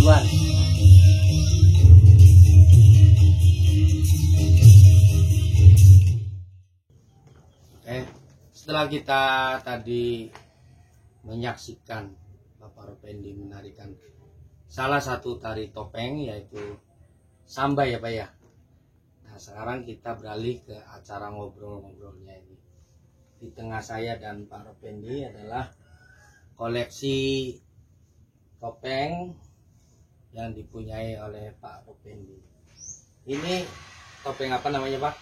kemajuan. Setelah kita tadi menyaksikan Bapak Ropendi menarikan salah satu tari topeng yaitu samba ya Pak ya. Nah sekarang kita beralih ke acara ngobrol-ngobrolnya ini. Di tengah saya dan Pak Ropendi adalah koleksi topeng yang dipunyai oleh Pak Ropendi. Ini topeng apa namanya Pak?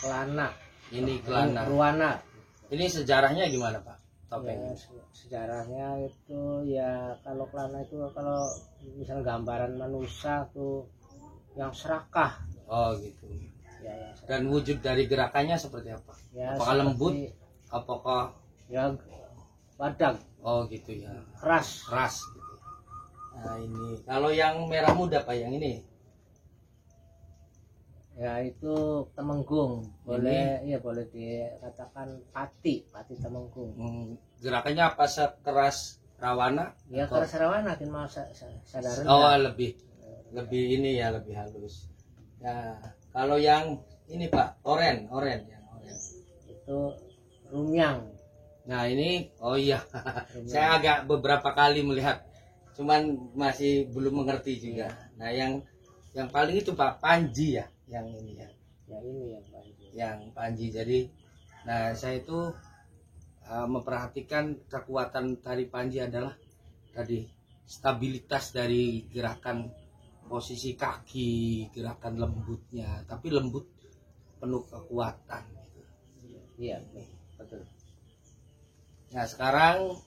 Kelana. Ini kelana. Ruana. Ini sejarahnya gimana Pak? Topeng. Ya, sejarahnya itu ya kalau kelana itu kalau misal gambaran manusia tuh yang serakah. Oh gitu. Ya, serakah. Dan wujud dari gerakannya seperti apa? Ya, apakah seperti, lembut? Apakah ya padat? Oh gitu ya. Keras. Keras. Gitu. Nah ini kalau yang merah muda Pak yang ini. Ya itu Temenggung, boleh ini? Ya boleh dikatakan pati Temenggung. Gerakannya apa sekeras Rawana? Ya atau? keras Rawana kan mau sadar. Oh lebih ini ya lebih halus. Ya kalau yang ini Pak oren yang oren. Itu Rumyang. Nah ini oh iya saya agak beberapa kali melihat, cuman masih belum mengerti juga. Nah yang paling itu Pak Panji ya. Yang ini ya. Yang ini yang Panji. Yang Panji. Jadi, nah saya itu memperhatikan kekuatan tari Panji adalah tadi stabilitas dari gerakan posisi kaki, gerakan lembutnya, tapi lembut penuh kekuatan. Iya, betul. Nah sekarang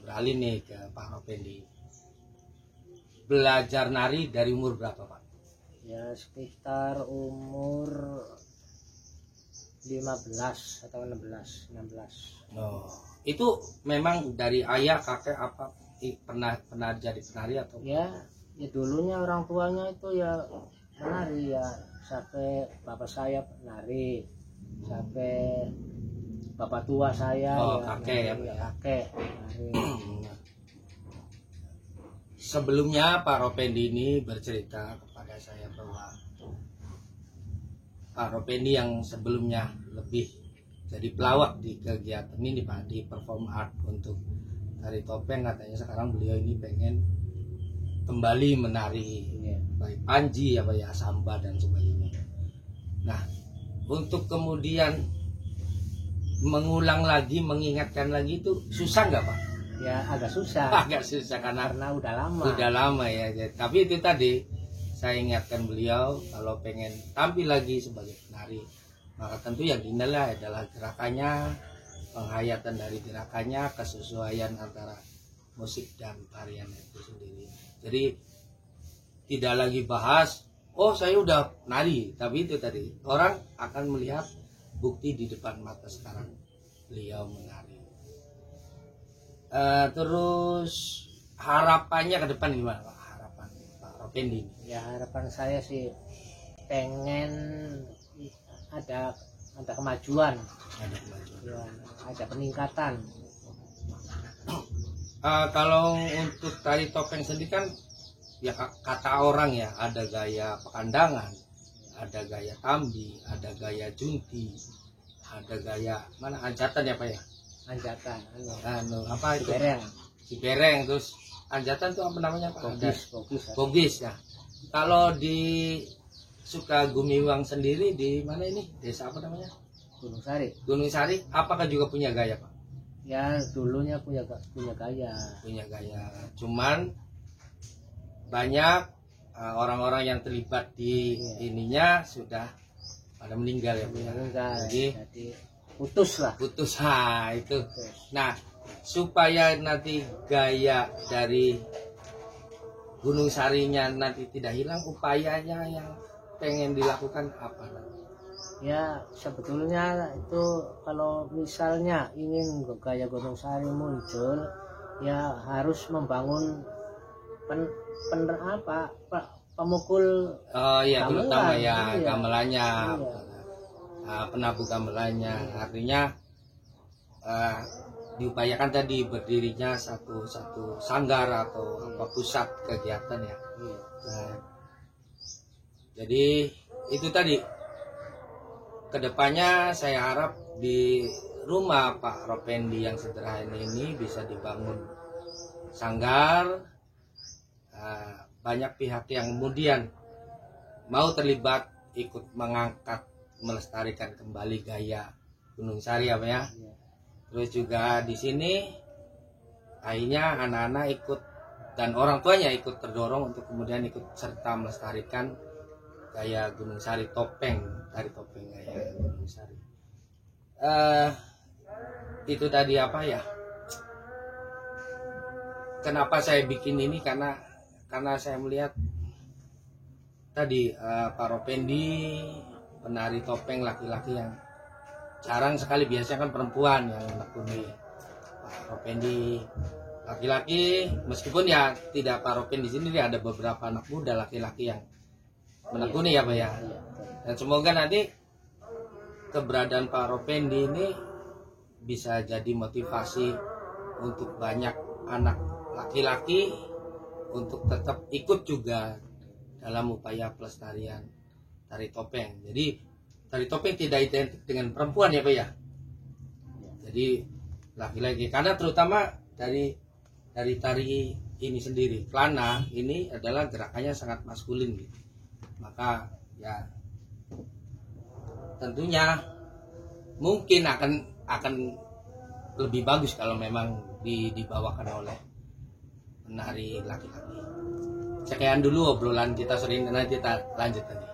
beralih nih ke Pak Ropendi. Belajar nari dari umur berapa Pak? Ya sekitar umur 15 atau 16. Oh, itu memang dari ayah kakek apa pernah jadi penari atau? Ya dulunya orang tuanya itu ya menari ya, sampai bapak saya penari, sampai bapak tua saya kakek nari, ya kakek menari. Sebelumnya Pak Ropendi ini bercerita kepada saya bahwa Pak Ropendi yang sebelumnya lebih jadi pelawak di kegiatan ini Pak, di perform art untuk tari topeng, katanya sekarang beliau ini pengen kembali menari baik Panji ya Pak ya, samba dan sebagainya. Nah untuk kemudian mengulang lagi, mengingatkan lagi itu susah nggak Pak? Ya agak susah. Agak susah karena udah lama. Udah lama ya. Tapi itu tadi saya ingatkan beliau kalau pengen tampil lagi sebagai penari, maka tentu yang dinilai adalah gerakannya, penghayatan dari gerakannya, kesesuaian antara musik dan tarian itu sendiri. Jadi tidak lagi bahas, oh saya udah nari, tapi itu tadi orang akan melihat bukti di depan mata sekarang beliau menari. Terus harapannya ke depan gimana Pak? Harapan Pak Ropendi? Ya harapan saya sih pengen ada kemajuan. Ada kemajuan. Ya, ada peningkatan. Kalau untuk tari topeng sendiri kan ya kata orang ya, ada gaya pekandangan, ada gaya tambi, ada gaya junti, ada gaya mana anjatan ya Pak ya? Anjatan apa itu? Cibereng. Terus anjatan tuh apa namanya Pak? Bogis ya. Kalau di Sukagumiwang sendiri di mana ini? Desa apa namanya? Gunung Sari. Apakah juga punya gaya Pak? Ya dulunya punya gaya. Cuman banyak orang-orang yang terlibat di ininya sudah pada meninggal ya Pak. Jadi putus. Itu. Nah, supaya nanti gaya dari Gunung Sarinya nanti tidak hilang, upayanya yang pengen dilakukan apa? Ya sebetulnya itu kalau misalnya ingin gaya Gunung Sari muncul, ya harus membangun pemukul terutama ya gamelannya. Penabuh gamelannya, artinya diupayakan tadi berdirinya satu sanggar atau apa pusat kegiatan ya. Iya. Nah, jadi itu tadi kedepannya saya harap di rumah Pak Ropendi yang sederhana ini bisa dibangun sanggar. Banyak pihak yang kemudian mau terlibat ikut mengangkat melestarikan kembali gaya Gunung Sari apa ya. Iya. Terus juga di sini akhirnya anak-anak ikut dan orang tuanya ikut terdorong untuk kemudian ikut serta melestarikan gaya Gunung Sari topeng, tari topeng gaya Gunung Sari. Itu tadi apa ya? Kenapa saya bikin ini karena saya melihat tadi Pak Ropendi penari topeng laki-laki yang jarang sekali, biasanya kan perempuan yang menekuni. Pak Ropendi laki-laki, meskipun ya tidak Pak Ropendi di sini ada beberapa anak muda laki-laki yang menekuni ya Pak ya. Dan semoga nanti keberadaan Pak Ropendi ini bisa jadi motivasi untuk banyak anak laki-laki untuk tetap ikut juga dalam upaya pelestarian tari topeng. Jadi tari topeng tidak identik dengan perempuan ya Pak ya. Jadi laki-laki, karena terutama dari tari ini sendiri, Klana ini adalah gerakannya sangat maskulin gitu. Maka ya tentunya mungkin akan lebih bagus kalau memang dibawakan oleh penari laki-laki. Sekian dulu obrolan kita sore ini, nanti kita lanjut lagi.